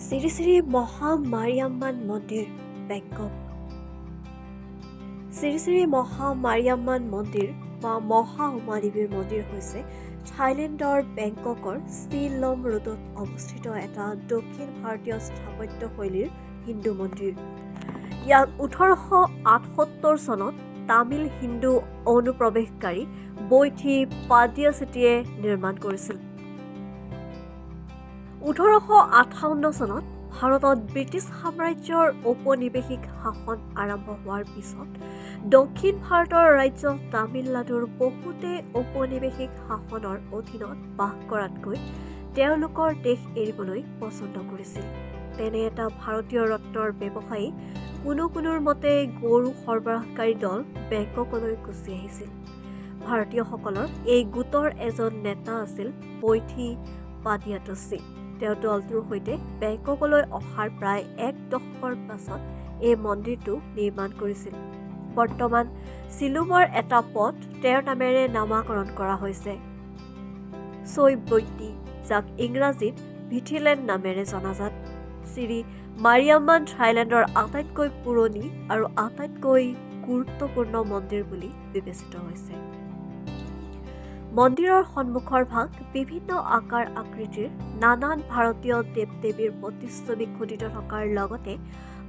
শ্ৰী শ্ৰী মহা মাৰিয়াম্মান মন্দিৰ বেংকক। শ্ৰী শ্ৰী মহা মাৰিয়াম্মান মন্দিৰ বা মহা উমাদেৱীৰ মন্দিৰ হৈছে থাইলেণ্ডৰ বেংককৰ চিলম ৰোডত অৱস্থিত এটা দক্ষিণ ভাৰতীয় স্থাপত্যশৈলীৰ হিন্দু মন্দিৰ। ইয়াক 1878 চনত তামিল হিন্দু অনুপ্ৰৱেশকাৰী বৈঠি পাডিয়াছেট্টিয়ে নিৰ্মাণ কৰিছিল। 1858 চনত ভাৰতত ব্ৰিটিছ সাম্ৰাজ্যৰ ঔপনিৱেশিক শাসন আৰম্ভ হোৱাৰ পিছত দক্ষিণ ভাৰতৰ ৰাজ্য তামিলনাডুৰ বহুতে ঔপনিৱেশিক শাসনৰ অধীনত বাস কৰাতকৈ তেওঁলোকৰ দেশ এৰিবলৈ পছন্দ কৰিছিল। তেনে এটা ভাৰতীয় ৰত্নৰ ব্যৱসায়ী কোনোৰ মতে গৰু সৰবৰাহকাৰী দল বেংককলৈ গুচি আহিছিল। ভাৰতীয়সকলৰ এই গোটৰ এজন নেতা আছিল বৈঠি পাডিয়াছেট্টি। তেওঁ দলটোৰ সৈতে বেংককলৈ অহাৰ প্ৰায় এক দশকৰ পাছত এই মন্দিৰটো নিৰ্মাণ কৰিছিল। বৰ্তমান চিলুমৰ এটা পথ তেওঁৰ নামেৰে নামাকৰণ কৰা হৈছে চৈ বৈটি, যাক ইংৰাজীত ভিটিলেণ্ড নামেৰে জনাজাত। শ্ৰী মাৰিয়াম্মান থাইলেণ্ডৰ আটাইতকৈ পুৰণি আৰু আটাইতকৈ গুৰুত্বপূৰ্ণ মন্দিৰ বুলি বিবেচিত হৈছে। মন্দিৰৰ সন্মুখৰ ভাগ বিভিন্ন আকাৰ আকৃতিৰ নানান ভাৰতীয় দেৱ-দেৱীৰ প্ৰতিচ্ছবি খোদিত থকাৰ লগতে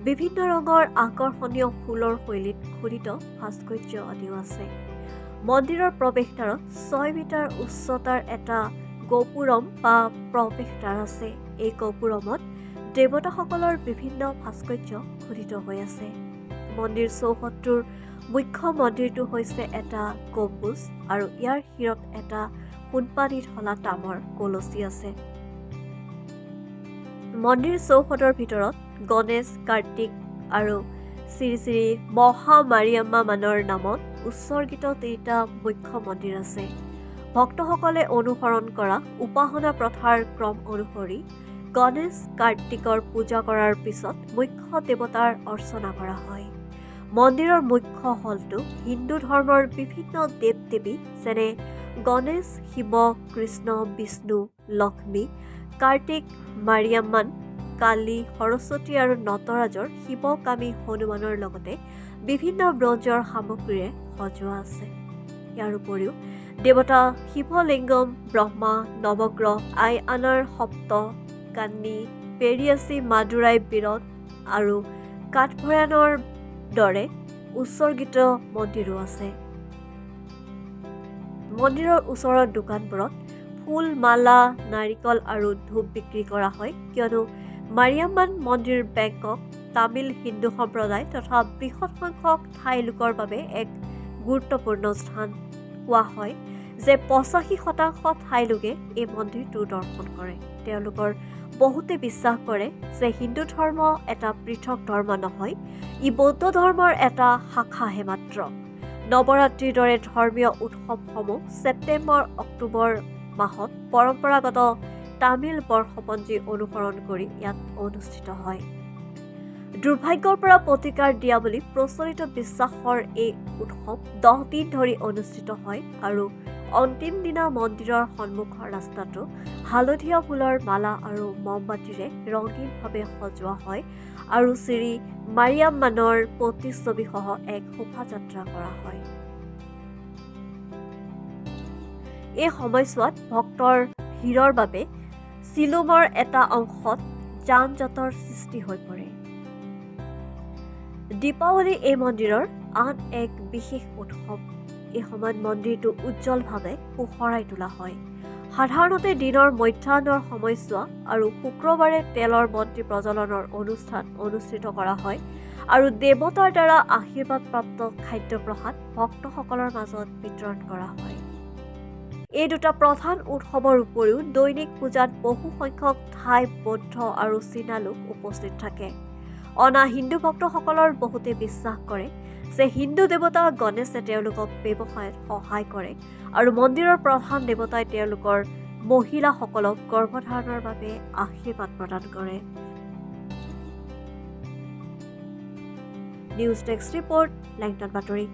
বিভিন্ন ৰঙৰ আকৰ্ষণীয় ফুলৰ শৈলীত খোদিত ভাস্কৰ্য আদিও আছে। মন্দিৰৰ প্ৰৱেশদ্বাৰত 6 মিটাৰ উচ্চতাৰ এটা গপুৰম বা প্ৰৱেশদ্বাৰ আছে। এই গপুৰমত দেৱতাসকলৰ বিভিন্ন ভাস্কৰ্য খোদিত হৈ আছে। মন্দিৰ চৌহদটোৰ মুখ্য মন্দিৰটো হৈছে এটা গম্বুজ আৰু ইয়াৰ শিৰত এটা সোণপানীত হলা তামৰ কলচী আছে। মন্দিৰ চৌহদৰ ভিতৰত গণেশ, কাৰ্তিক আৰু শ্ৰী শ্ৰী মহা মাৰিয়াম্মা মানৰ নামত উৎসৰ্গিত 3টা মুখ্য মন্দিৰ আছে। ভক্তসকলে অনুসৰণ কৰা উপাসনা প্ৰথাৰ ক্ৰম অনুসৰি গণেশ, কাৰ্তিকৰ পূজা কৰাৰ পিছত মুখ্য দেৱতাৰ অৰ্চনা কৰা হয়। মন্দিৰৰ মুখ্য হলটো হিন্দু ধৰ্মৰ বিভিন্ন দেৱ-দেৱী যেনে গণেশ, শিৱ, কৃষ্ণ, বিষ্ণু, লক্ষ্মী, কাৰ্তিক, মাৰিয়াম্মান, কালী, সৰস্বতী আৰু নটৰাজৰ শিৱ-কামী হনুমানৰ লগতে বিভিন্ন ব্ৰঞ্জৰ সামগ্ৰীৰে সজোৱা আছে। ইয়াৰ উপৰিও দেৱতা শিৱলিংগম, ব্ৰহ্মা, নৱগ্ৰহ, আইয়ানাৰ সপ্ত কান্নী, পেৰিয়াচি, মাদুৰাই বীৰত আৰু কাঠভয়ানৰ দৰে উৎসৰ্গিত মন্দিৰো আছে। মন্দিৰৰ ওচৰৰ দোকানবোৰত ফুল, মালা, নাৰিকল আৰু ধূপ বিক্ৰী কৰা হয়, কিয়নো মাৰিয়াম্মান মন্দিৰ বেংকক তামিল হিন্দু সম্প্ৰদায় তথা বৃহৎ সংখ্যক থাই লোকৰ বাবে এক গুৰুত্বপূৰ্ণ স্থান। কোৱা হয় যে 85% থাই লোকে এই মন্দিৰটো দৰ্শন কৰে। তেওঁলোকৰ বহুতে বিশ্বাস কৰে যে হিন্দু ধৰ্ম এটা পৃথক ধৰ্ম নহয়, ই বৌদ্ধ ধৰ্মৰ এটা শাখাহে মাত্ৰ। নৱৰাত্ৰিৰ দৰে ধৰ্মীয় উৎসৱসমূহ ছেপ্টেম্বৰ-অক্টোবৰ মাহত পৰম্পৰাগত তামিল বৰ্ষপঞ্জী অনুসৰণ কৰি ইয়াত অনুষ্ঠিত হয়। দুৰ্ভাগ্যৰ পৰা প্ৰতিকাৰ দিয়া বুলি প্ৰচলিত বিশ্বাসৰ এই উৎসৱ 10 দিন ধৰি অনুষ্ঠিত হয় আৰু অন্তিম দিনা মন্দিৰৰ সন্মুখৰ ৰাস্তাটো হালধীয়া ফুলৰ মালা আৰু মমবাতিৰে ৰঙীনভাৱে সজোৱা হয় আৰু শ্ৰী মাৰিয়াম্মানৰ প্ৰতিচ্ছবিসহ এক শোভাযাত্ৰা কৰা হয়। এই সময়ছোৱাত ভক্তৰ ভিৰৰ বাবে চিলুমৰ এটা অংশত যান-জঁটৰ সৃষ্টি হৈ পৰে। দীপাৱলী এই মন্দিৰৰ আন এক বিশেষ উৎসৱ। এই সময়ত মন্দিৰটো উজ্জ্বলভাৱে পোহৰাই তোলা হয়। সাধাৰণতে দিনৰ মধ্যাহ্নৰ সময়ছোৱা আৰু শুক্ৰবাৰে তেলৰ বন্তি প্ৰজ্বলনৰ অনুষ্ঠান অনুষ্ঠিত কৰা হয় আৰু দেৱতাৰ দ্বাৰা আশীৰ্বাদপ্ৰাপ্ত খাদ্য-প্ৰসাদ ভক্তসকলৰ মাজত বিতৰণ কৰা হয়। এই দুটা প্ৰধান উৎসৱৰ উপৰিও দৈনিক পূজাত বহু সংখ্যক থাই, বৌদ্ধ আৰু চীনা লোক উপস্থিত থাকে। অনা হিন্দু ভক্তসকলৰ বহুতে বিশ্বাস কৰে যে হিন্দু দেৱতা গণেশে তেওঁলোকক ব্যৱসায়ত সহায় কৰে আৰু মন্দিৰৰ প্ৰধান দেৱতাই তেওঁলোকৰ মহিলাসকলক গৰ্ভধাৰণৰ বাবে আশীৰ্বাদ প্ৰদান কৰে। নিউজ ডেস্ক ৰিপৰ্ট, লেংটন বাতৰি।